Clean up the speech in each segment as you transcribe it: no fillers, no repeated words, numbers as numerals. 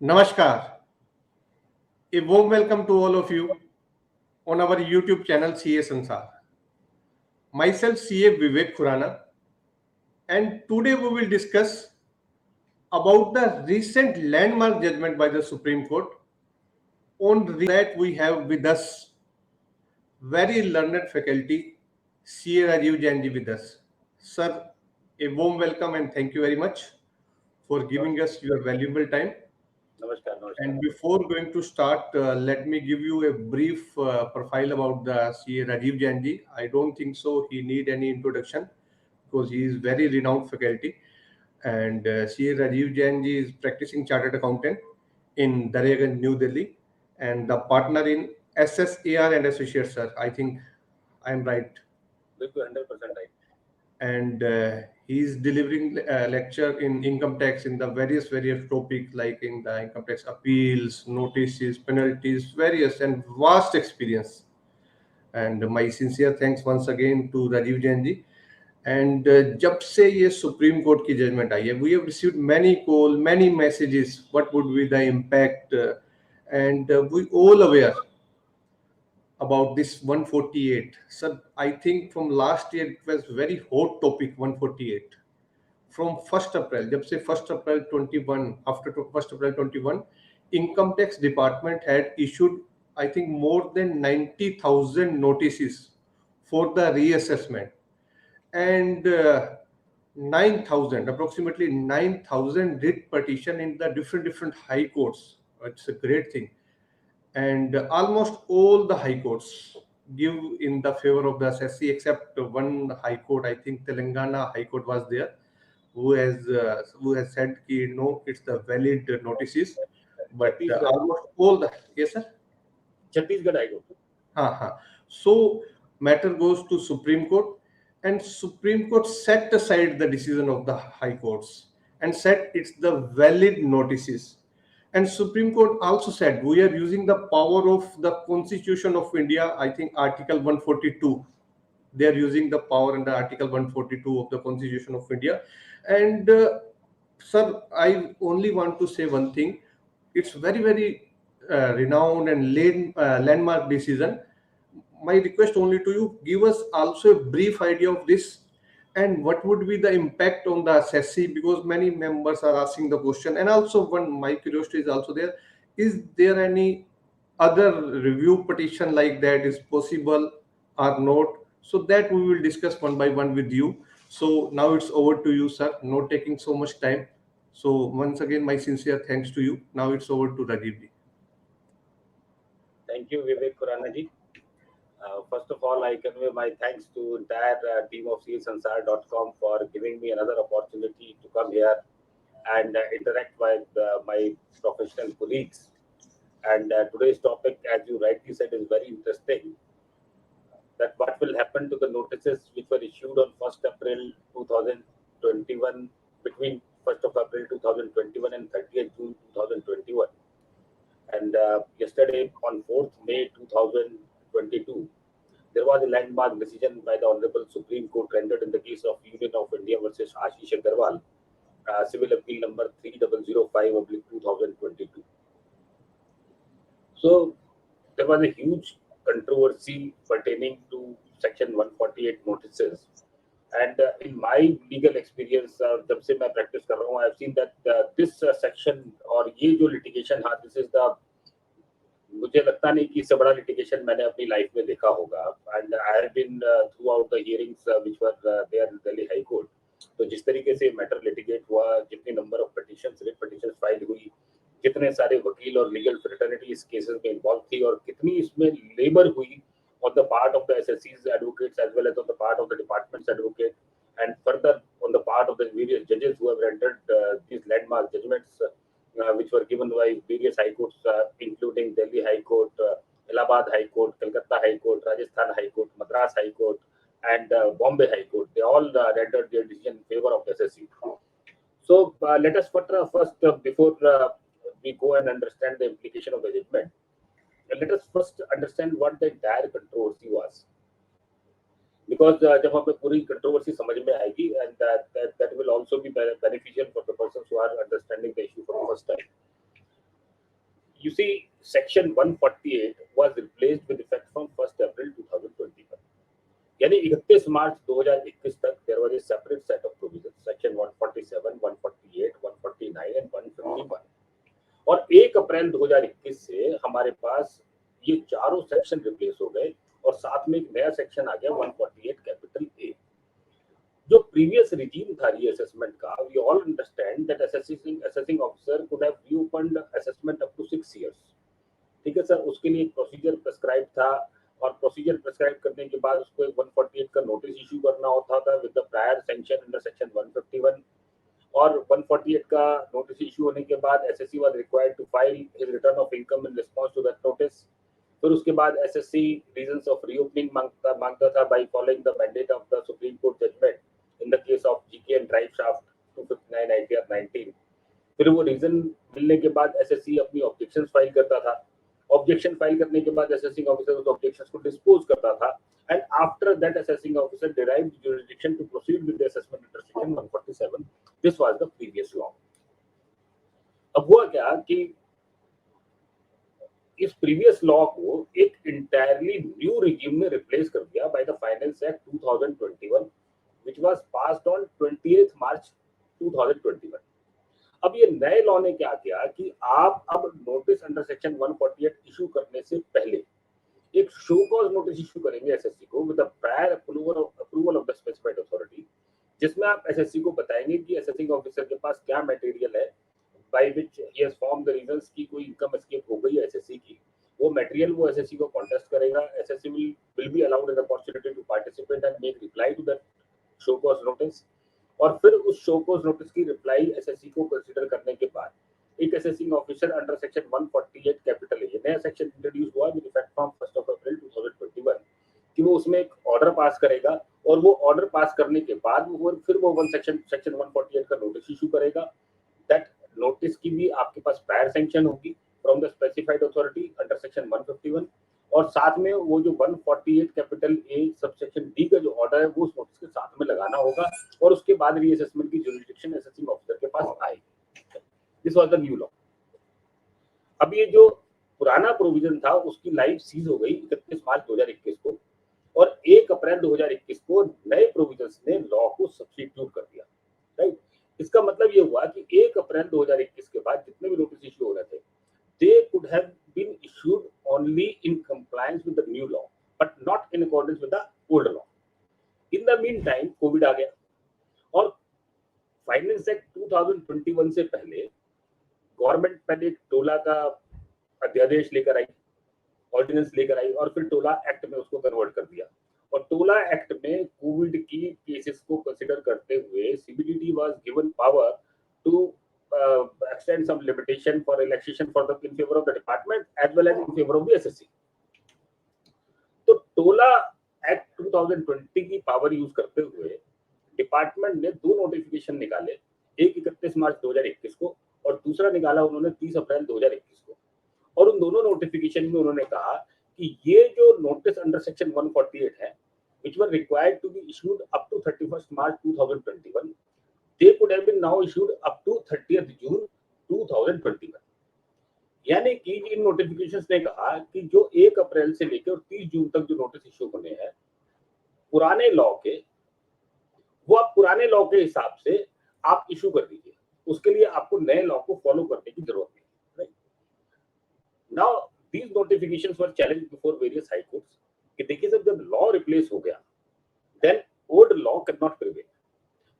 Namaskar. A warm welcome to all of you on our YouTube channel CA Sansar. Myself CA Vivek Khurana, and today we will discuss about the recent landmark judgment by the Supreme Court. On that we have with us very learned faculty CA Rajiv Jain ji with us. Sir, a warm welcome and thank you very much for giving us your valuable time. Namaskar, namaskar. And before going to start, let me give you a brief profile about the CA Rajiv Jain ji. I don't think so he need any introduction because he is very renowned faculty. And CA Rajiv Jain ji is practicing chartered accountant in Daryaganj, New Delhi, and the partner in SSAR and Associates, sir. I think I am right. Bilkul 100% right. And he is delivering lecture in income tax in the various topic like in the income tax appeals, notices, penalties, various and vast experience. And my sincere thanks once again to Rajiv Jain ji. And जब से ये supreme court की judgement आई है, we have received many call, many messages. What would be the impact? And we all aware about this 148. So I think from last year it was very hot topic 148. From 1st April, जब से 1st April 21, after 1st April 21, income tax department had issued I think more than 90,000 notices for the reassessment, and 9,000, approximately 9,000 writ petition in the different high courts. It's a great thing. And almost all the high courts give in the favor of the SSC except one high court. I think Telangana high court was there, who has said ki no, it's the valid notices. But almost all the yes sir. Chhattisgarh High Court. So matter goes to Supreme Court, and Supreme Court set aside the decision of the high courts and said it's the valid notices. And Supreme Court also said we are using the power of the Constitution of India, I think Article 142. They are using the power under Article 142 of the Constitution of India. And sir, I only want to say one thing. It's very renowned and landmark decision. My request only to you, give us also a brief idea of this and what would be the impact on the SSC, because many members are asking the question. And also one my curiosity is also there, is there any other review petition like that is possible or not? So that we will discuss one by one with you. So now it's over to you, sir, not taking so much time. So once again my sincere thanks to you. Now it's over to Rajiv ji. Thank you, Vivek Khurana ji. First of all, I convey my thanks to entire team of CASansar.com for giving me another opportunity to come here and interact with my professional colleagues. And today's topic, as you rightly said, is very interesting. That what will happen to the notices which were issued on 1st April 2021, between 1st of April 2021 and 30th June 2021. And yesterday on 4th May 2022, there was a landmark decision by the Honorable Supreme Court rendered in the case of Union of India versus Ashish Agarwal, civil appeal number 3005/2022. So there was a huge controversy pertaining to Section 148 notices. And in my legal experience, जब से मैं practice कर रहा हूँ, I have seen that this section और ये जो litigation है, this is the, मुझे लगता नहीं कि इससे बड़ा litigation मैंने अपनी life में देखा होगा. And I have been throughout the hearings which were there in Delhi High Court. तो जिस तरीके से matter litigate हुआ, जितनी number of petitions, writ petitions filed हुई, कितने सारे वकील और लीगल फ्रेटर्निटी इस केसेस में इन्वॉल्व थी और कितनी इसमें लेबर हुई on the part of the SSC's advocates as well as on the part of the department's advocate, and further on the part of the various judges who have rendered these landmark judgments which were given by various high courts including Delhi High Court, Allahabad High Court, Calcutta High Court, Rajasthan High Court, Madras High Court and Bombay High Court. They all rendered their decision in favor of the SSC. So let us first before we go and understand the implication of the judgment, let us first understand what the entire controversy was. Because जब हमें पूरी controversy समझ में आएगी, and that will also be beneficial for the persons who are understanding the issue for the first time. you see, section 148 was replaced with effect from 1st April 2021. यानी 31 March 2021 तक there was a separate set of provisions, section 147, 148, 149 and 151. और 1 April 2021 से हमारे पास ये चारों section replace हो गए और साथ में एक नया सेक्शन आ गया 148 कैपिटल ए. जो प्रीवियस रिजीम था रीअसेसमेंट का, we all understand that assessing officer could have reopened assessment up to 6 years. ठीक है सर, उसके लिए एक प्रोसीजर प्रेस्क्राइब था और प्रोसीजर प्रेस्क्राइब करने के बाद उसको एक 148 का नोटिस इशू करना होता था with the prior sanction under section 151. और 148 का नोटिस इशू होने के बाद assessee was required to file his return of income in response to that notice. फिर उसके बाद एसएससी रीजंस ऑफ रीओपनिंग मांगता था by following the mandate of the Supreme Court judgment in the case of GK and drive shaft 259 ITR 19. फिर वो reason मिलने के बाद एसएससी अपनी ऑब्जेक्शंस फाइल करता था. ऑब्जेक्शन फाइल करने के बाद असेसिंग ऑफिसर उस ऑब्जेक्शंस को डिस्पोज करता था and after that assessing officer derived jurisdiction to proceed with the assessment under section 147. This was the previous law. अब हुआ क्या कि इस प्रीवियस लॉ को एक इंटायरली न्यू रिजीम में रिप्लेस कर दिया by the finance act 2021 which was passed on 28th March 2021. अब ये नए लॉ ने क्या किया कि आप अब नोटिस अंडर सेक्शन 148 इशू करने से पहले एक शो कॉज नोटिस इशू करेंगे एसएससी को with the prior approval of the specified authority, जिसमें आप एसएससी को बताएंगे कि असेसिंग ऑफिसर के पास क्या मटेरियल है by which he has form the reasons की कोई इनकम एस्केप हो गई है एसएससी की. वो मटेरियल वो एसएससी को कॉन्टेस्ट करेगा. Assessee will be allowed an opportunity to participate and make reply to that show cause notice. और फिर उस शो कॉज नोटिस की रिप्लाई एसएससी को कंसीडर करने के बाद एक assessing officer under section 148 capital a नया सेक्शन इंट्रोड्यूस हुआ with effect from 1st April 2021 कि वो उसमें एक ऑर्डर पास करेगा और वो ऑर्डर पास करने के बाद वो फिर वो सेक्शन 148 का नोटिस इशू करेगा. दैट नोटिस की भी आपके पास प्रायर सैंक्शन होगी from the specified authority under section 151 और साथ में वो जो 148 कैपिटल ए सबसेक्शन डी का जो ऑर्डर है वो उस नोटिस के साथ में लगाना होगा और उसके बाद रीअसेसमेंट की जुरिसडिक्शन असेसिंग ऑफिसर के पास आएगी. This was the new law. अब ये जो पुराना प्रोविजन था उसकी लाइफ सीज हो गई 31 मार्च 2021 को और 1 अप्रैल 2021 को नए प्रोविजंस ने लॉ को सब्स्टिट्यूट कर दिया. राइट. इसका मतलब ये हुआ कि 1 अप्रैल 2021 के बाद जितने भी नोटिस इशू हो रहे थे they could have been issued only in compliance with the new law but not in accordance with the old law. In the meantime covid आ गया और फाइनेंस एक्ट 2021 से पहले गवर्नमेंट पहले एक टोला का अध्यादेश लेकर आई, ऑर्डिनेंस लेकर आई और फिर टोला एक्ट में उसको कन्वर्ट कर दिया. और टोला एक्ट में कोविड की केसेस को कंसीडर करते हुए CBDT was given power to extend some limitation for relaxation for the in favor of the department as well as in favor of the SSC. तो टोला act 2020 की power use करते हुए department ने दो notification निकाले, एक 31 मार्च 2021 को और दूसरा निकाला उन्होंने 30 अप्रैल 2021 को. और उन दोनों नोटिफिकेशन में उन्होंने कहा कि ये जो नोटिस अंडर सेक्शन 148 है which were required to be issued up to 31st March 2021 they could have been now issued up to 30th June 2021. यानी कि इन नोटिफिकेशंस ने कहा कि जो 1 अप्रैल से लेकर 30 जून तक जो नोटिस इशू होने हैं पुराने लॉ के, वो आप पुराने लॉ के हिसाब से आप इशू कर दीजिए, उसके लिए आपको नए लॉ को फॉलो करने की जरूरत नहीं. Now these notifications were challenged before various high courts कि देखिए सर जब लॉ रिप्लेस हो गया then old law can not prevail.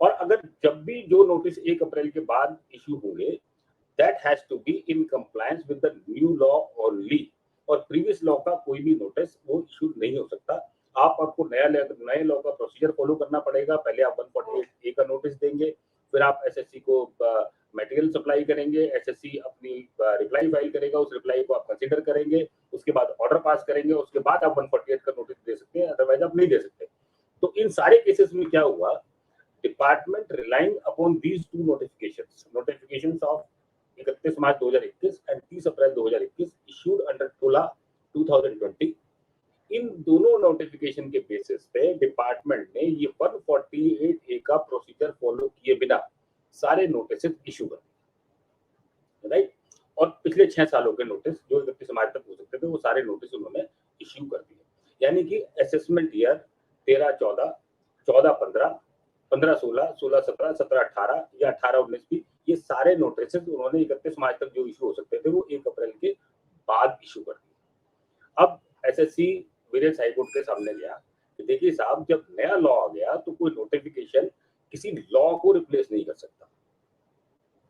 और अगर जब भी जो नोटिस 1 अप्रैल के बाद इशू होंगे that has to be in compliance with the new law only. और प्रीवियस लॉ का कोई भी नोटिस वो इशू नहीं हो सकता. आपको नए लॉ का प्रोसीजर फॉलो करना पड़ेगा. पहले आप 148 ए का नोटिस देंगे, फिर आप एसएससी को मटेरियल सप्लाई करेंगे, एसएससी अपनी रिप्लाई फाइल करेगा, उस रिप्लाई को आप कंसीडर करेंगे, उसके बाद ऑर्डर पास करेंगे, उसके बाद आप 148 का नोटिस दे सकते हैं, अदरवाइज आप नहीं दे सकते. तो इन सारे केसेस में क्या हुआ, department relying upon these two notifications of 31 March 2021 and 30 April 2021 issued under TOLA 2020. इन दोनों नोटिफिकेशन के बेसिस पे डिपार्टमेंट ने ये 148 ए का प्रोसीजर फॉलो किए बिना सारे नोटिस इशू कर दिए. राइट. और पिछले 6 सालों के नोटिस जो 31 मार्च तक हो सकते थे वो सारे नोटिस उन्होंने इश्यू कर दिए। यानी कि असेसमेंट ईयर 13-14, 14-15, 15-16, 16-17, 17-18 या 18-19 भी, ये सारे नोटिस उन्होंने 31 मार्च तक जो इशू हो सकते थे वो 1 अप्रैल के बाद इशू कर दिए। अब एसएससी विलेज हाईकोर्ट के सामने गया कि देखिए साहब, जब नया लॉ आ गया तो कोई नोटिफिकेशन किसी लॉ को रिप्लेस नहीं कर सकता,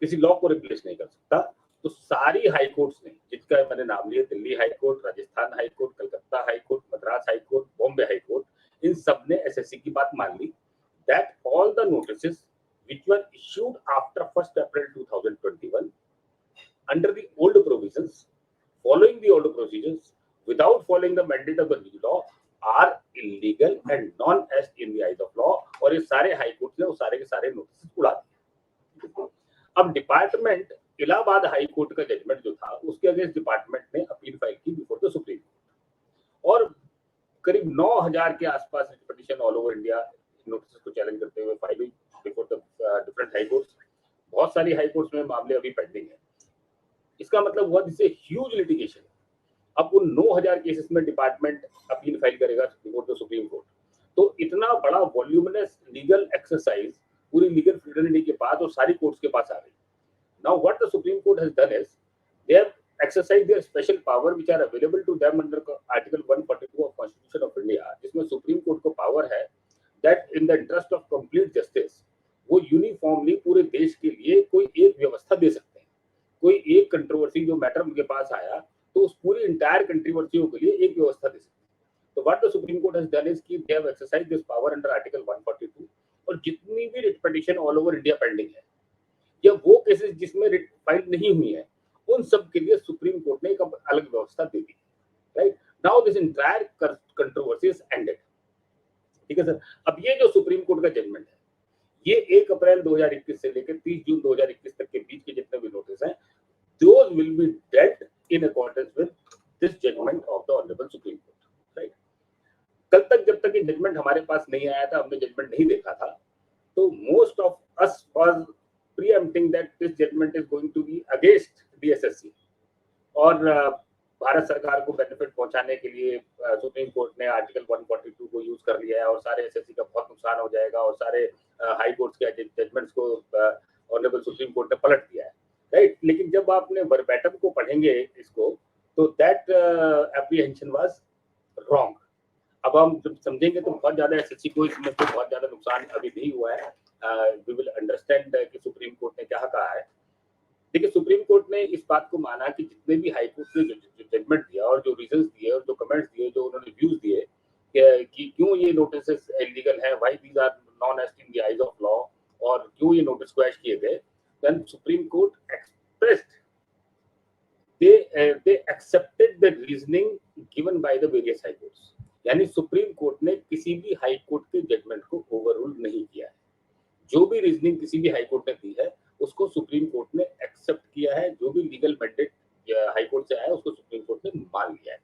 किसी लॉ को रिप्लेस नहीं कर सकता। तो सारी हाई कोर्ट्स ने, जिसका मैंने नाम लिया, Delhi High Court, Rajasthan High Court, Calcutta High Court, Madras High Court, Bombay High Court, इन सब ने एसएससी की बात मान ली that all the notices which were issued after 1st April 2021 under the old provisions, following the old procedures, without following the mandate of the new law, are illegal and non-est in the eyes of law। और ये सारे high court ने वो सारे के सारे notice उड़ा दिए। अब डिपार्टमेंट, इलाहाबाद हाई कोर्ट का जजमेंट जो था उसके अगेंस्ट डिपार्टमेंट ने अपील फाइल की बिफोर द सुप्रीम कोर्ट, और करीब 9000 के आसपास petition all over India notice को चैलेंज करते हुए फाइल हुई before the different high courts. बहुत सारी हाई कोर्ट्स में मामले अभी पेंडिंग है। इसका मतलब हुआ दिस इज ह्यूज लिटिगेशन। अब उन 9000 केसेस में डिपार्टमेंट अपील फाइल करेगा बिफोर द सुप्रीम कोर्ट, तो इतना बड़ा वॉल्यूमिनस लीगल एक्सरसाइज पूरी लीगल फ्रीडम के पास और सारी कोर्ट्स के पास आ गई। Now what the Supreme Court has done is they have exercise their special power which are available to them under article 142 of constitution of India, जिसमें supreme court को power है that in the interest of complete justice वो uniformly पूरे देश के लिए कोई एक व्यवस्था दे सकते हैं। कोई एक कंट्रोवर्सी जो मैटर उनके पास आया तो उस पूरी इंटायर कंट्रोवर्सियों के लिए एक व्यवस्था दे सकते हैं। तो what the Supreme Court has done is कि they have exercise this power under article 142, और जितनी भी writ petition all over India pending है या वो केसेस जिसमें रिट फाइल नहीं हुई है, उन सब के लिए सुप्रीम कोर्ट ने एक अलग व्यवस्था दे दी। Right now this entire controversy is ended. ठीक है सर। अब ये जो सुप्रीम कोर्ट का जजमेंट है, ये 1 अप्रैल 2021 से लेकर 30 जून 2021 तक के बीच के जितने भी नोटिस हैं, those will be dealt in accordance with this judgment of the honourable Supreme Court. Right, कल तक जब तक ये जजमेंट हमारे पास नहीं आया था, हमने जजमेंट नहीं देखा था, तो most of us was preempting that this judgment is going to be against the SSC, और भारत सरकार को बेनिफिट पहुंचाने के लिए सुप्रीम कोर्ट ने आर्टिकल 142 को यूज कर लिया है और सारे एसएससी का बहुत नुकसान हो जाएगा और सारे हाई कोर्ट्स के जजमेंट्स को ऑनरेबल सुप्रीम कोर्ट ने पलट दिया है। राइट, लेकिन जब आपने वर्बैटम को पढ़ेंगे इसको, तो दैट एप्रीहेंशन वाज रॉन्ग। अब हम जब समझेंगे तो बहुत ज्यादा एसएससी को इसमें तो बहुत ज्यादा नुकसान अभी नहीं हुआ है। वी विल अंडरस्टैंड कि सुप्रीम कोर्ट ने क्या कहा है। देखिए, सुप्रीम कोर्ट ने इस बात को माना कि जितने भी हाई कोर्ट ने जो जजमेंट दिया और जो रीजंस दिए और जो कमेंट्स दिए, जो उन्होंने व्यूज दिए कि क्यों ये नोटिस इलीगल है, why these are non est in the eyes of law, और क्यों ये नोटिस क्वैश किए गए, then Supreme Court expressed they accepted the reasoning given by the various high courts। यानी सुप्रीम कोर्ट ने किसी भी हाई कोर्ट के जजमेंट को ओवररूल नहीं किया है। जो भी रीजनिंग किसी भी हाई कोर्ट ने दी है उसको सुप्रीम कोर्ट ने एक्सेप्ट किया है। जो भी लीगल मैंडेट हाई कोर्ट से आया है उसको सुप्रीम कोर्ट ने मान लिया है।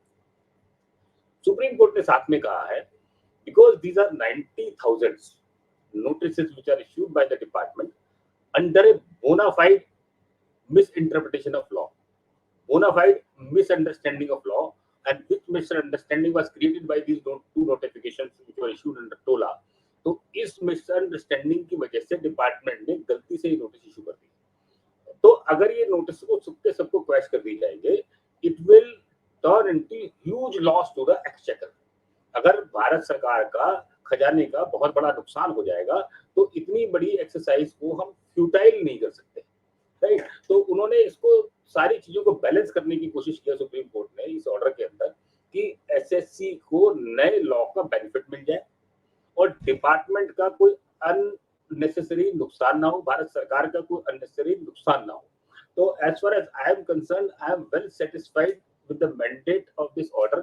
सुप्रीम कोर्ट ने साथ में कहा है, because these are 90,000 notices which are issued by the department under a bona fide misinterpretation of law, bona fide misunderstanding of law, and which misunderstanding was created by these two notifications which were issued under TOLA। तो इस misunderstanding की वजह से department ने गलती से ये notice issue कर दी। तो अगर ये नोटिस को सबको क्वैश कर दी जाएंगे, it will turn into huge loss to the exchequer. अगर भारत सरकार का खजाने का बहुत बड़ा नुकसान हो जाएगा तो इतनी बड़ी एक्सरसाइज को हम फ्यूटाइल नहीं कर सकते। राइट, तो उन्होंने इसको सारी चीजों को बैलेंस करने की कोशिश किया सुप्रीम कोर्ट ने इस ऑर्डर के अंदर कि एसएससी को नए लॉ का बेनिफिट मिल जाए और डिपार्टमेंट का कोई अननेसेसरी नुकसान ना हो, भारत सरकार का कोई अननेसेसरी नुकसान ना हो। तो as far as I am concerned, I am well satisfied with the mandate of this order.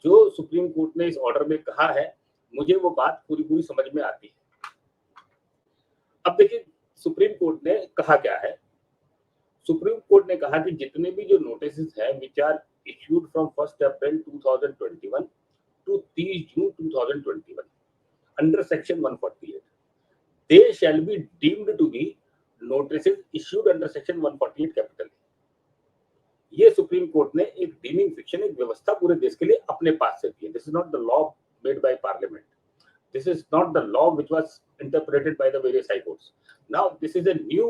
जो सुप्रीम कोर्ट ने इस ऑर्डर में कहा है, मुझे वो बात पूरी समझ में आती है। अब देखिए सुप्रीम कोर्ट ने कहा क्या है। सुप्रीम कोर्ट ने कहा कि जितने भी जो नोटिस हैं which are issued from 1 April 2021 to 30 June 2021 under section 148, they shall be deemed to be notices issued under section 148 capital A। ये सुप्रीम कोर्ट ने एक डीमिंग फिक्शन, एक व्यवस्था पूरे देश के लिए अपने पास से दी है. This is not the law made by parliament. This is not the law which was interpreted by the various high courts. Now, this is a new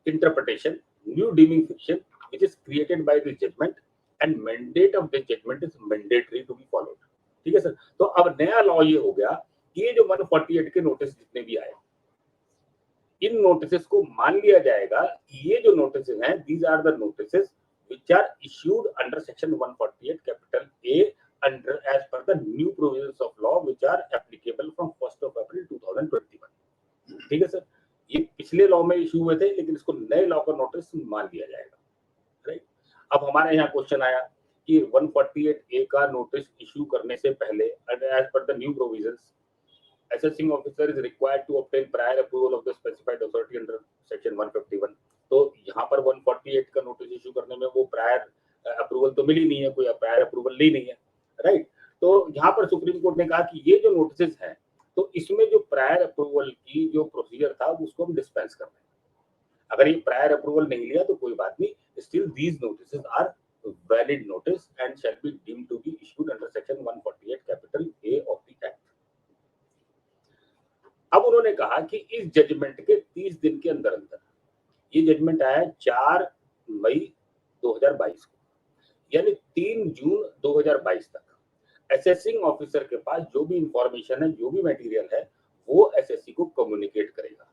interpretation, new deeming fiction, which is created by the judgment, and mandate of the judgment is mandatory to be followed. ठीक है sir. तो अब नया law ये हो गया कि ये जो 148 के नोटिस जितने भी आए, इन नोटिस को मान लिया जाएगा कि ये जो नोटिस हैं, these are the notices which are issued under section 148 capital A under as per the new provisions of law which are applicable from 1st of April 2021. ठीक है सर. ये पिछले लॉ में इशू हुए थे, लेकिन इसको नए लॉ का नोटिस मान लिया जाएगा. राइट. अब हमारे यहाँ क्वेश्चन आया कि 148A का नोटिस इशू करने से पहले as per the new provisions assessing officer is required to obtain prior approval of the specified authority under section 151. तो यहाँ पर 148 का नोटिस इशू करने में वो प्रायर अप्रूवल तो मिली नहीं है, कोई प्रायर अप्रूवल ली नहीं है. राइट. तो यहाँ पर सुप्रीम कोर्ट ने कहा कि ये जो नोटिस हैं, तो इसमें जो प्रायर अप्रूवल की जो प्रोसीजर था उसको हम डिस्पेंस कर रहे हैं. अगर ये प्रायर अप्रूवल नहीं लिया तो कोई बात नहीं, still these notices are valid notice and shall be deemed to be issued under section 148 capital a of the act. अब उन्होंने कहा कि इस जजमेंट के 30 दिन के अंदर अंदर, ये जजमेंट आया 4 मई 2022 को, यानी 3 जून 2022 तक असेसिंग ऑफिसर के पास जो भी इंफॉर्मेशन है, जो भी मटेरियल है, वो एसएससी को कम्युनिकेट करेगा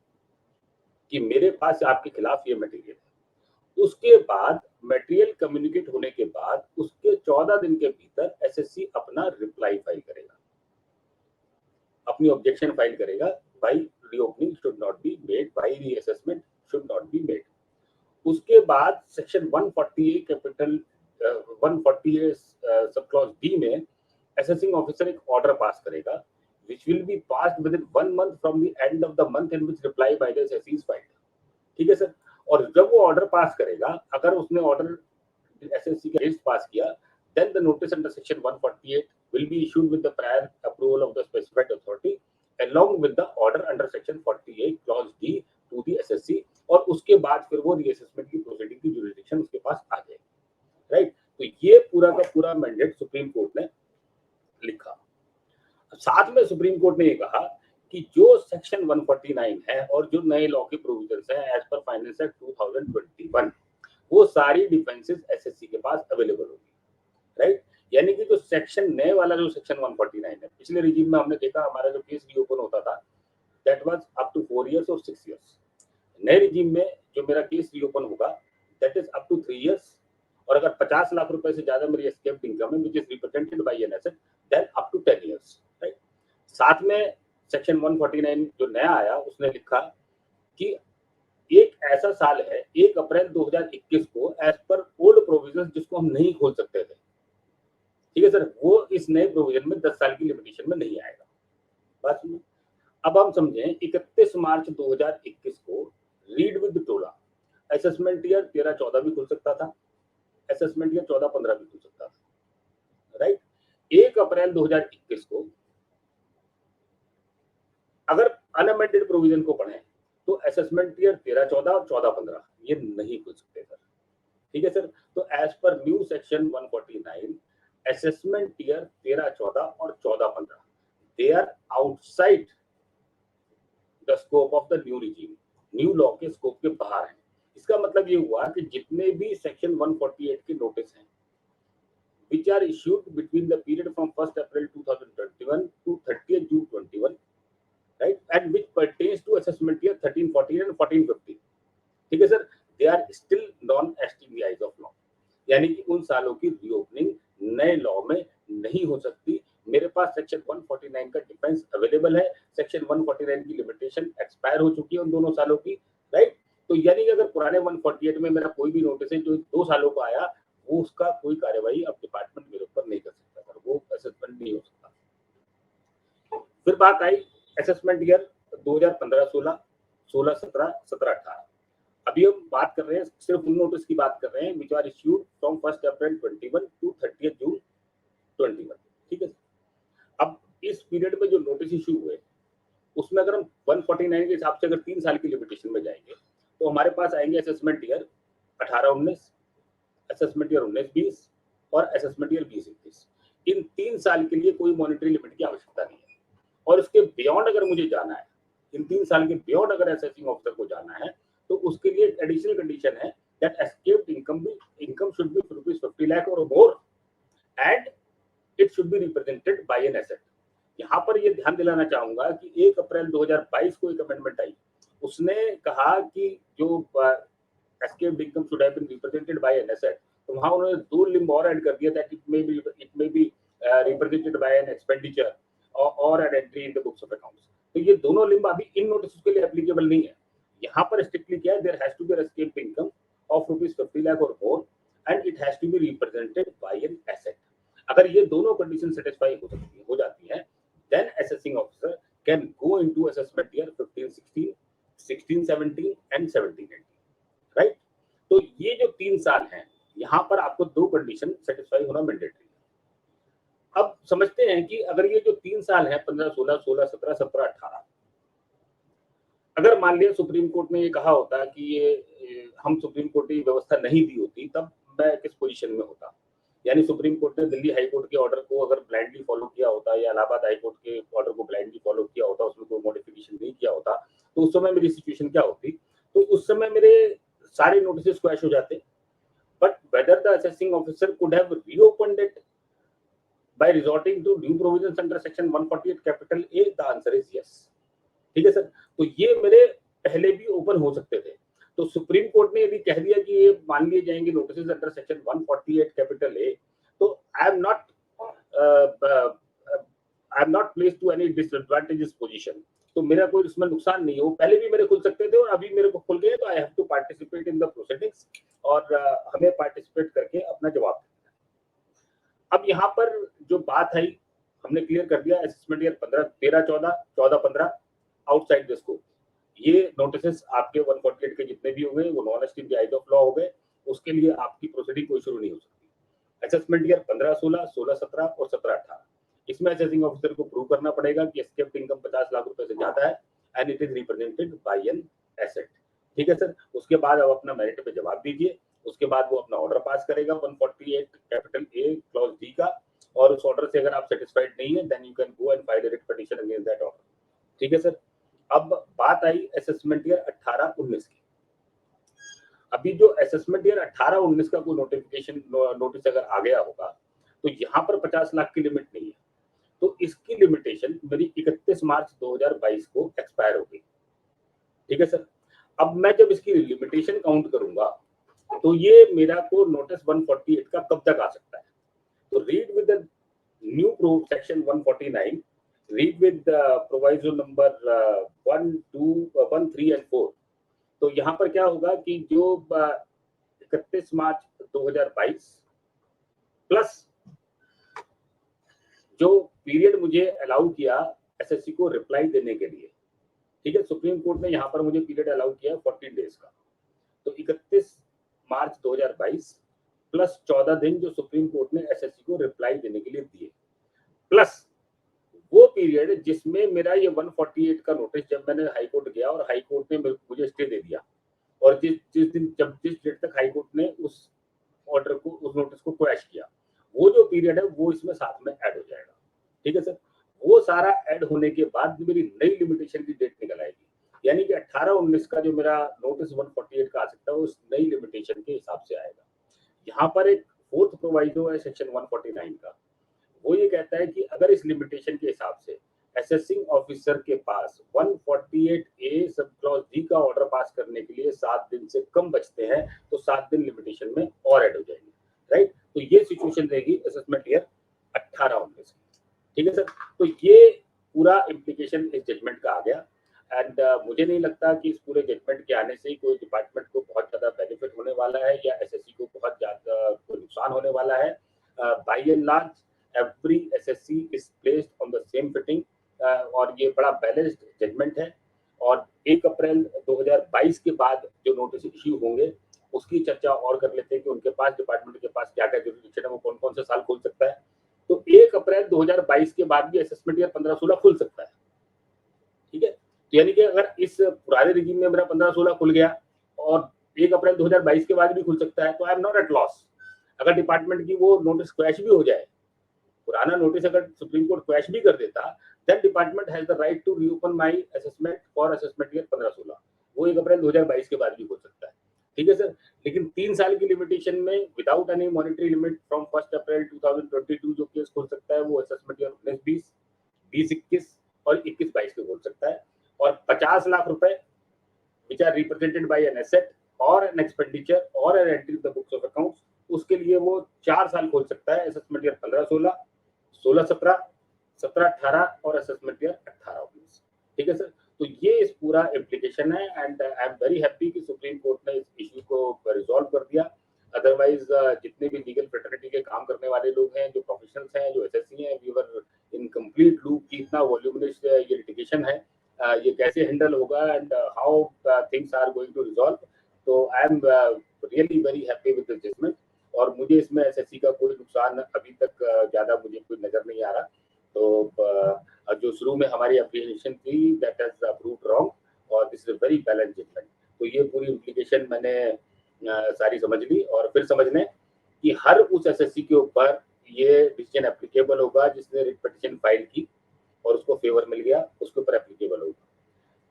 कि मेरे पास आपके खिलाफ ये मटेरियल है. उसके बाद मटेरियल कम्युनिकेट होने के बाद उसके 14 दिन के भीतर एसएससी अपना रिप्लाई फाइल करेगा, अपनी ऑब्जेक्शन फाइल करेगा. भाई reopening should not be made, भाई reassessment should not be made. उसके बाद section 148 capital 148 sub clause D में असेसिंग ऑफिसर एक ऑर्डर पास करेगा which will be passed within 1 month from the end of the month in which reply by the assessee is filed. ठीक है sir. और जब वो ऑर्डर पास करेगा, अगर उसने ऑर्डर एसएससी का लिस्ट पास किया, then the notice under section 148 will be issued with the prior approval of the specified authority along with the order under section 48 clause D to the SSC. और उसके बाद फिर वो रीअसेसमेंट की proceeding की jurisdiction उसके पास आ जाएगी. राइट. तो ये पूरा का पूरा मैंडेट सुप्रीम कोर्ट ने लिखा. साथ में सुप्रीम कोर्ट ने ये कहा कि जो सेक्शन 149 है और जो नए लॉ के प्रोविजंस हैं एज पर फाइनेंस एक्ट 2021, वो सारी डिफेंसेस एसएससी के पास अवेलेबल होगी. राइट. यानी कि जो सेक्शन नए वाला जो सेक्शन 149 है, पिछले रिजीम में हमने देखा हमारा जो केस रीओपन होता था that was up to 4 years और 6 इयर्स. नए रिजीम में जो मेरा केस रीओपन होगा that is up to 3 years, और अगर 50 लाख रुपए से ज्यादा मेरी एस्केप्ड इनकम है which is represented by an asset then up to 10 years. Right. साथ में सेक्शन 149 जो नया आया उसने लिखा कि एक ऐसा साल है 1 अप्रैल 2021 को एज पर ओल्ड प्रोविजंस जिसको हम नहीं खोल सकते थे. ठीक है सर. वो इस नए प्रोविजन में 10 साल की लिमिटेशन में नहीं आएगा. बात सुनिए. अब हम समझें 31 मार्च 2021 को read with Tola assessment year 13-14 भी खुल सकता था, असेसमेंट ईयर 14-15 भी खुल सकता था. राइट. 1 अप्रैल 2021 को अगर अनअमेंडेड प्रोविजन को पढ़ें तो असेसमेंट ईयर 13-14 और 14-15 ये नहीं खुल सकते सर. ठीक है सर. तो as per new section 149 assessment year 13-14 और 14-15 they are outside the scope of the new regime, new law के स्कोप के बाहर है. इसका मतलब ये हुआ कि जितने भी सेक्शन 148 के नोटिस हैं which are issued between the period from 1st April 2021 to 30th June 21, right, and which pertains to assessment year 13-14 and 14-15. ठीक है sir. they are still non STBIs of law. यानी कि उन सालों की रीओपनिंग नए लॉ में नहीं हो सकती. मेरे पास सेक्शन 149 का डिफेंस अवेलेबल है. सेक्शन 149 की लिमिटेशन एक्सपायर हो चुकी है उन दोनों सालों की. राइट. तो यानी कि अगर पुराने 148 में मेरा कोई भी नोटिस है जो 2 सालों का आया, वो उसका कोई कार्यवाही अब डिपार्टमेंट मेरे ऊपर नहीं कर सकता सर. वो असेसमेंट नहीं हो सकता. फिर बात आई असेसमेंट ईयर 2015-16, 16-17, 17-18. अभी हम बात कर रहे हैं सिर्फ उन नोटिस की बात कर रहे हैं which are issued from 1st April 21 to 30th June 21. ठीक है. अब इस पीरियड में जो नोटिस इशू हुए उसमें अगर हम 149 के हिसाब से अगर 3 साल की लिमिटेशन में जाएंगे तो हमारे पास आएंगे असेसमेंट ईयर 18-19, असेसमेंट ईयर 19-20 और असेसमेंट ईयर 20-21। इन 3 साल के लिए कोई मॉनेटरी लिमिट की आवश्यकता नहीं है। और उसके बियॉन्ड अगर मुझे जाना है, इन 3 साल के बियॉन्ड अगर असेसिंग ऑफिसर को जाना है, तो उसके लिए एक एडिशनल कंडीशन है that escaped income should be rupees 50 lakh और more and it should be represented by an asset. यहाँ पर ये ध्यान दिलाना चाहूंगा कि 1 अप्रैल 2022 को एक अमेंडमेंट आई, उसने कहा कि जो escaped income should have been represented by an asset, तो वहां उन्होंने 2 लिम्ब और ऐड कर दिया that it may be represented by an expenditure और an entry in the books of accounts. तो ये दोनों लिम्ब अभी इन नोटिस के लिए एप्लीकेबल नहीं है। यहाँ पर स्ट्रिक्टली क्या है, there has to be escaped income of rupees 50 lakh और more and it has to be represented by an asset. अगर ये दोनों कंडीशन सेटिस्फाई हो जाती है, then assessing officer can go into assessment year 15-16, 16-17 and 17-18, right? तो ये जो 3 साल हैं, यहाँ पर आपको 2 कंडीशन सेटिस्फाई होना मैंडेटरी है। अब समझते हैं कि अगर ये जो 3 साल है 15-16, 16-17, 17-18, अगर मान लिया सुप्रीम कोर्ट ने ये कहा होता कि ये हम सुप्रीम कोर्ट की व्यवस्था नहीं दी होती, तब मैं किस पोजीशन में होता? यानी सुप्रीम कोर्ट ने दिल्ली हाई कोर्ट के ऑर्डर को अगर ब्लाइंडली फॉलो किया होता या इलाहाबाद हाई कोर्ट के ऑर्डर को ब्लाइंडली फॉलो किया होता, उसमें कोई मॉडिफिकेशन नहीं किया होता, तो उस समय मेरी सिचुएशन क्या होती? तो उस समय मेरे सारे नोटिस स्क्वैश हो जाते। But whether the assessing officer could have reopened it by resorting to due provisions under section 148 capital a, the answer is yes. ठीक है सर, तो ये मेरे पहले भी ओपन हो सकते थे। तो सुप्रीम कोर्ट ने यदि कह दिया कि ये मान लिए जाएंगे notice under section 148 capital A, तो I am not placed to any disadvantageous position. तो मेरा कोई इसमें नुकसान नहीं है, वो पहले भी मेरे खुल सकते थे और अभी मेरे को खुल गए, तो I have to participate in the proceedings और हमें पार्टिसिपेट करके अपना जवाब देना। अब यहाँ पर जो बात आई हमने क्लियर कर दिया, assessment year 13-14, 14-15 outside the scope. ये नोटिस आपके 148 के जितने भी हो गए वो नॉन एस्टीम के आइट ऑफ लॉ हो गए, उसके लिए आपकी प्रोसीडिंग कोई शुरू नहीं हो सकती। असेसमेंट ईयर 15-16, 16-17 और 17-18, इसमें असेसिंग ऑफिसर को प्रूव करना पड़ेगा कि एस्केप्ड इनकम 50 लाख रुपए से ज्यादा है and it is represented by an asset. ठीक है सर, उसके बाद अब अपना मेरिट पे जवाब दीजिए, उसके बाद वो अपना ऑर्डर पास करेगा 148 कैपिटल ए क्लॉज डी का, और उस ऑर्डर से अगर आप सेटिस्फाइड नहीं है then you can go and file a writ petition against that order. ठीक है सर, अब बात आई असेसमेंट ईयर 18-19 की। अभी जो असेसमेंट ईयर 18-19 का कोई नोटिफिकेशन नोटिस अगर आ गया होगा, तो यहाँ पर 50 लाख की लिमिट नहीं है, तो इसकी लिमिटेशन मेरी 31 मार्च 2022 को एक्सपायर हो गई। ठीक है सर, अब मैं जब इसकी लिमिटेशन काउंट करूंगा, तो ये मेरा को नोटिस 148 का कब तक आ सकता है? तो read with the new proof section 149, read with proviso number 1, 2, 1, 3 and 4। तो यहाँ पर क्या होगा कि जो 31 मार्च 2022 प्लस जो पीरियड मुझे अलाउ किया एसएससी को रिप्लाई देने के लिए, ठीक है, सुप्रीम कोर्ट ने यहाँ पर मुझे पीरियड अलाउ किया 14 डेज का, तो 31 मार्च 2022 प्लस 14 दिन जो सुप्रीम कोर्ट ने एसएससी को रिप्लाई देने के लिए दिए, प्लस वो पीरियड जिसमें मेरा ये 148 का नोटिस जब मैंने हाई कोर्ट गया और हाई कोर्ट ने मुझे स्टे दे दिया, और जिस डेट तक हाई कोर्ट ने उस ऑर्डर को उस नोटिस को क्वैश किया, वो जो पीरियड है वो इसमें साथ में ऐड हो जाएगा। ठीक है सर, वो सारा ऐड होने के बाद मेरी नई लिमिटेशन की डेट निकल आएगी, यानी कि 18-19 का जो मेरा नोटिस 148 का आ सकता है उस नई लिमिटेशन के हिसाब से आएगा। यहाँ पर एक फोर्थ प्रोवाइडो है सेक्शन 149 का, वो ये कहता है कि अगर इस लिमिटेशन के हिसाब से असेसिंग ऑफिसर के पास 148A सब क्लॉज डी का ऑर्डर पास करने के लिए 7 दिन से कम बचते हैं, तो 7 दिन लिमिटेशन में और ऐड हो जाएंगे, राइट। तो ये सिचुएशन रहेगी असेसमेंट ईयर 18-19। ठीक है सर, तो ये पूरा इम्प्लीकेशन इस जजमेंट का आ गया, एंड मुझे नहीं लगता कि इस पूरे जजमेंट के आने से ही कोई डिपार्टमेंट को बहुत ज्यादा बेनिफिट होने वाला है या एसएससी को बहुत ज्यादा कोई नुकसान होने वाला है। By and large every SSC is placed on the same footing, और ये बड़ा बैलेंस्ड जजमेंट है। और 1 अप्रैल 2022 के बाद जो नोटिस इश्यू होंगे उसकी चर्चा और कर लेते हैं कि उनके पास डिपार्टमेंट के पास क्या क्या जुरिडिक्शन है, वो कौन कौन से साल खुल सकता है। तो 1 अप्रैल 2022 के बाद भी असेसमेंट ईयर 15-16 खुल सकता है। ठीक है, तो यानी कि अगर इस पुराने रिजीम में मेरा 15-16 खुल गया और 1 अप्रैल 2022 के बाद भी खुल सकता है, तो I am not at loss. अगर डिपार्टमेंट की वो नोटिस क्वैश भी हो जाए, पुराना नोटिस अगर सुप्रीम कोर्ट क्वैश भी कर देता, then department has the right to reopen my assessment for assessment year 15-16। वो 1 अप्रैल 2022 के बाद भी हो सकता है। ठीक है सर, लेकिन 3 साल की लिमिटेशन में without any monetary limit from 1 अप्रैल 2022 जो केस खोल सकता है वो असेसमेंट ईयर 19-20, 20-21 और 21-22 के खोल सकता है। और 50 लाख रुपए which are represented by an asset or an expenditure or an entry in the books of accounts, उसके लिए वो 4 साल खोल सकता है, असेसमेंट ईयर 15-16, 16-17, 17-18 और असेसमेंट ईयर 18-19। ठीक है सर, तो ये इस पूरा इम्प्लीकेशन है and I am very happy कि सुप्रीम कोर्ट ने इस इश्यू को रिजॉल्व कर दिया। अदरवाइज जितने भी लीगल फ्रेटर्निटी के काम करने वाले लोग हैं, जो प्रोफेशनल्स हैं, जो एसएससी हैं, we were in complete loop कि इतना वॉल्यूमिनस ये लिटिगेशन है, ये कैसे हैंडल होगा and how things are going to resolve. तो I am really very happy with the judgement और मुझे इसमें एसएससी का कोई नुकसान अभी तक ज्यादा मुझे कोई नजर नहीं आ रहा। तो जो शुरू में हमारी एप्लीकेशन थी दैट हैज प्रूव्ड रॉन्ग और this is a very balance judgment. तो ये पूरी इम्प्लीकेशन मैंने सारी समझ ली और फिर समझने कि हर उस एसएससी के ऊपर ये डिसीजन एप्लीकेबल होगा जिसने रिट पिटीशन फाइल की और उसको फेवर मिल गया, उसके ऊपर एप्लीकेबल होगा।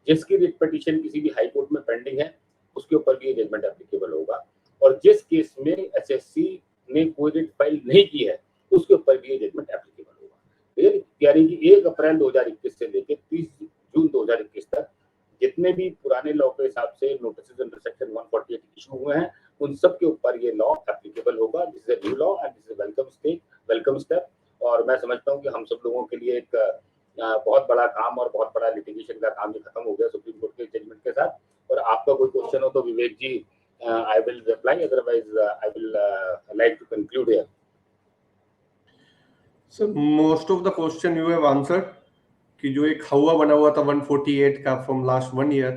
जिसकी रिट पिटीशन किसी भी हाई कोर्ट में पेंडिंग है उसके ऊपर भी ये जजमेंट एप्लीकेबल होगा और जिस केस में एसएससी ने कोई रिट फाइल नहीं की है उसके ऊपर भी ये जजमेंट एप्लीकेबल होगा। यानी कि 1 अप्रैल 2021 से लेकर 30 जून 2021 तक जितने भी पुराने लॉ के हिसाब से नोटिस अंडर सेक्शन 148 इशू हुए हैं उन सब के ऊपर ये लॉ एप्लीकेबल होगा। This is a new law and this is welcome step और मैं समझता हूँ कि हम सब लोगों के लिए एक बहुत बड़ा काम और बहुत बड़ा लिटिगेशन का काम भी खत्म हो गया सुप्रीम कोर्ट के जजमेंट के साथ। और आपका कोई क्वेश्चन हो तो Vivek ji I will reply, otherwise I will like to conclude here. Sir most of the question you have answered कि जो एक हवा बना हुआ था 148 का फ्रॉम लास्ट 1 ईयर,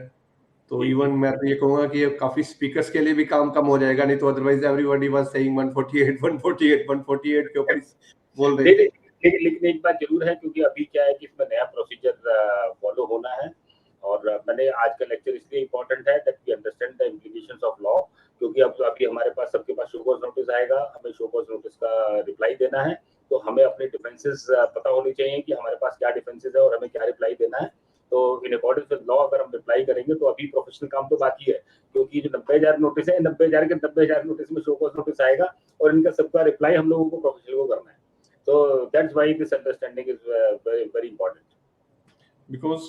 तो इवन मैं तो ये कहूंगा कि ये काफी स्पीकर्स के लिए भी काम कम हो जाएगा, नहीं तो अदरवाइज एवरीबॉडी वाज सेइंग 148 के ऊपर बोल रहे थे। लेकिन एक बात जरूर है क्योंकि अभी क्या है कि इसमें नया प्रोसीजर फॉलो होना है और मैंने आज का लेक्चर इसलिए इम्पोर्टेंट है that we understand the implications of law क्योंकि अब अभी हमारे पास सबके पास शो कॉज नोटिस आएगा, हमें शो कॉज नोटिस का रिप्लाई देना है तो हमें अपने डिफेंसेस पता होनी चाहिए कि हमारे पास क्या डिफेंसेस है और हमें क्या रिप्लाई देना है। तो इन अकॉर्डिंग विद लॉ अगर हम रिप्लाई करेंगे तो अभी प्रोफेशनल काम तो बाकी है क्योंकि जो 90,000 नोटिस है 90,000 के 90,000 नोटिस में शो कॉज नोटिस आएगा और इनका सबका रिप्लाई हम लोगों को प्रोफेशनल को करना है। So that's why this understanding is very important. Because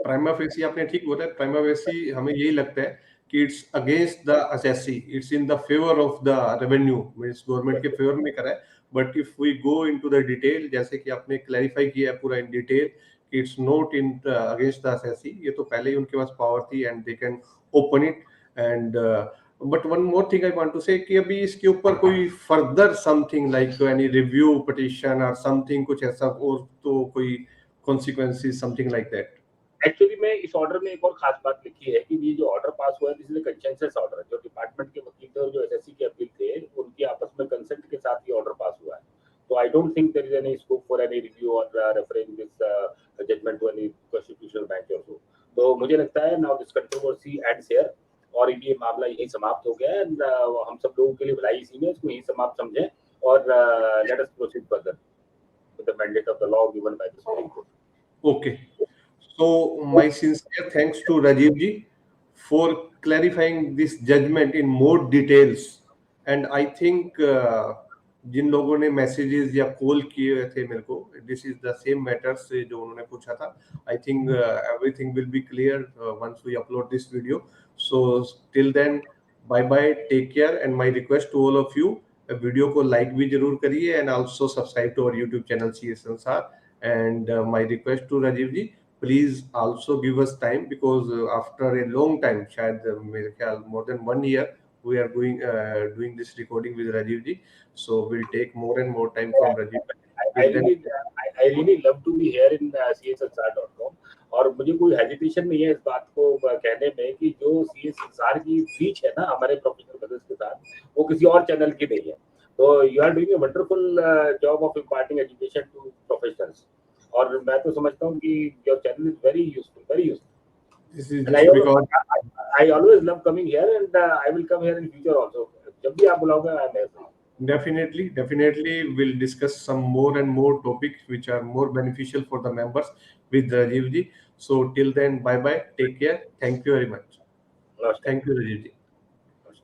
prima facie आपने ठीक बोला है, prima facie हमें यही लगता है कि it's against the assessee, it's in the favor of the revenue, means government के फेवर में करा है। But if we go into the detail, जैसे कि आपने क्लैरिफाई किया है पूरा इन डिटेल कि it's not in against the assessee, ये तो पहले ही उनके पास पावर थी and they can open it and but one more thing I want to say कि अभी इसके ऊपर कोई further something like any review petition और समथिंग कुछ ऐसा और तो कोई consequences something like that? Actually में इस ऑर्डर में एक और खास बात लिखी है कि ये जो ऑर्डर पास हुआ है this is a consensus order. जो डिपार्टमेंट के वकील थे और जो एसएससी के अपील थे उनकी आपस में कंसेंट के साथ ये ऑर्डर पास हुआ है। तो I don't think there is any scope for any review और referring this judgement to any constitutional bench और सो। तो मुझे लगता है now this controversy ends here और ये मामला यही समाप्त हो गया है। हम सब लोगों के लिए भलाई इसी में, इसको यही समाप्त समझें और let us proceed further with the mandate of the law given by the Supreme court. Okay. So my sincere thanks to Rajiv ji for clarifying this judgment in more details. And I think जिन लोगों ने messages या call किए थे मेरे को, this is the same matters जो उन्होंने पूछा था। I think everything will be clear once we upload this video. So till then bye bye, take care and my request to all of you, video को like भी जरूर करिए and also subscribe to our YouTube channel CA Sansar. And my request to Rajiv ji, please also give us time because after a long time, शायद मेरे ख्याल more than 1 year, we are doing this recording with Rajiv ji. So we'll take more and more time from Rajiv. I really love to be here in CASansar.com और मुझे कोई hesitation नहीं है इस बात को कहने में कि जो सीए संसार की रीच है ना हमारे प्रोफेशनल ब्रदर्स के साथ वो किसी और चैनल की नहीं है। तो you are doing a wonderful job of imparting education to professionals और मैं तो समझता हूँ कि your channel is very useful. This is just because I always love coming here and I will come here in future also. जब भी आप बुलाओगे मैं आऊंगा। Definitely, we'll discuss some more and more topics which are more beneficial for the members with Rajiv ji. So till then, bye bye. Take care. Thank you very much. Namaskar. Thank you, Rajiv ji.